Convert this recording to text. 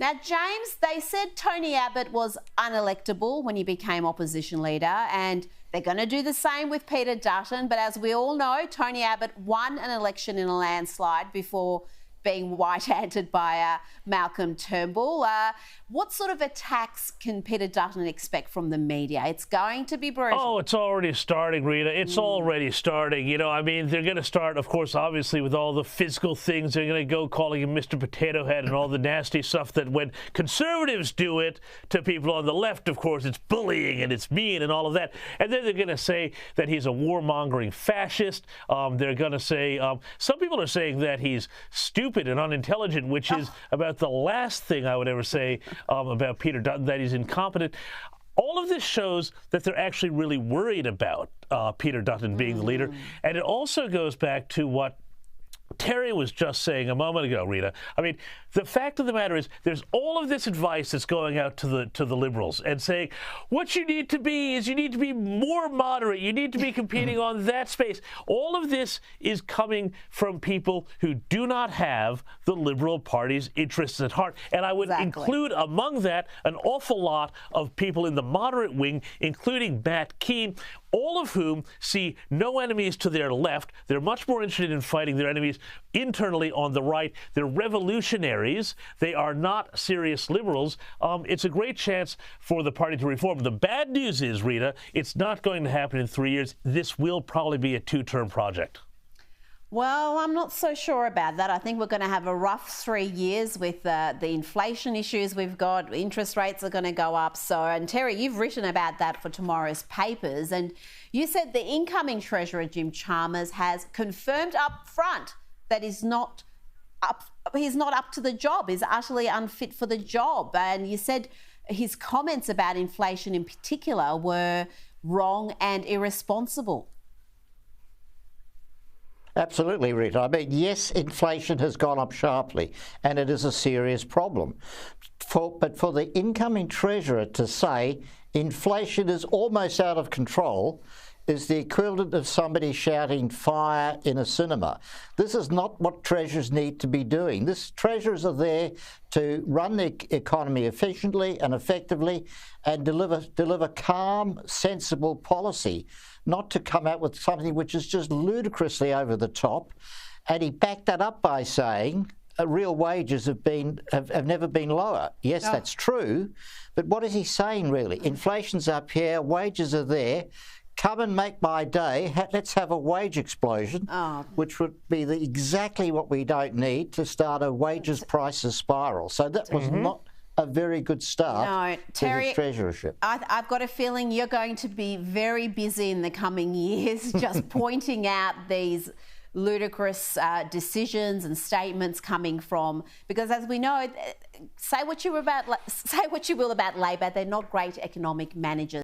Now, James, they said Tony Abbott was unelectable when he became opposition leader, and they're going to do the same with Peter Dutton. But as we all know, Tony Abbott won an election in a landslide before being white-handed by Malcolm Turnbull. What sort of attacks can Peter Dutton expect from the media? It's going to be brutal. Oh, it's already starting, Rita. It's already starting. You know, I mean, they're going to start, of course, obviously, with all the physical things. They're going to go calling him Mr. Potato Head and all the nasty stuff that when conservatives do it to people on the left, of course, it's bullying and it's mean and all of that. And then they're going to say that he's a warmongering fascist. They're going to say, some people are saying that he's stupid and unintelligent, which is about the last thing I would ever say about Peter Dutton, that he's incompetent. All of this shows that they're actually really worried about Peter Dutton being the leader. And it also goes back to what Terry was just saying a moment ago, Rita. I mean, the fact of the matter is there's all of this advice that's going out to the Liberals and saying what you need to be is you need to be more moderate. You need to be competing on that space. All of this is coming from people who do not have the Liberal Party's interests at heart. And I would include among that an awful lot of people in the moderate wing, including Matt Keane, all of whom see no enemies to their left. They're much more interested in fighting their enemies internally on the right. They're revolutionaries. They are not serious liberals. It's a great chance for the party to reform. The bad news is, Rita, it's not going to happen in 3 years. This will probably be a two-term project. Well, I'm not so sure about that. I think we're going to have a rough 3 years with the inflation issues we've got. Interest rates are going to go up. And Terry, you've written about that for tomorrow's papers. And you said the incoming Treasurer, Jim Chalmers, has confirmed up front that he's not up to the job, is utterly unfit for the job. And you said his comments about inflation in particular were wrong and irresponsible. Absolutely, Rita. I mean, yes, inflation has gone up sharply, and it is a serious problem. But for the incoming Treasurer to say inflation is almost out of control is the equivalent of somebody shouting fire in a cinema. This is not what treasurers need to be doing. Treasurers are there to run the economy efficiently and effectively and deliver calm, sensible policy, not to come out with something which is just ludicrously over the top. And he backed that up by saying real wages have never been lower. Yes, that's true. But what is he saying, really? Inflation's up here, wages are there. Come and make my day. Let's have a wage explosion, which would be exactly what we don't need to start a wages prices spiral. So that was not a very good start to his treasurership. I've got a feeling you're going to be very busy in the coming years just pointing out these ludicrous decisions and statements coming from, because as we know, say what you will about Labor, they're not great economic managers.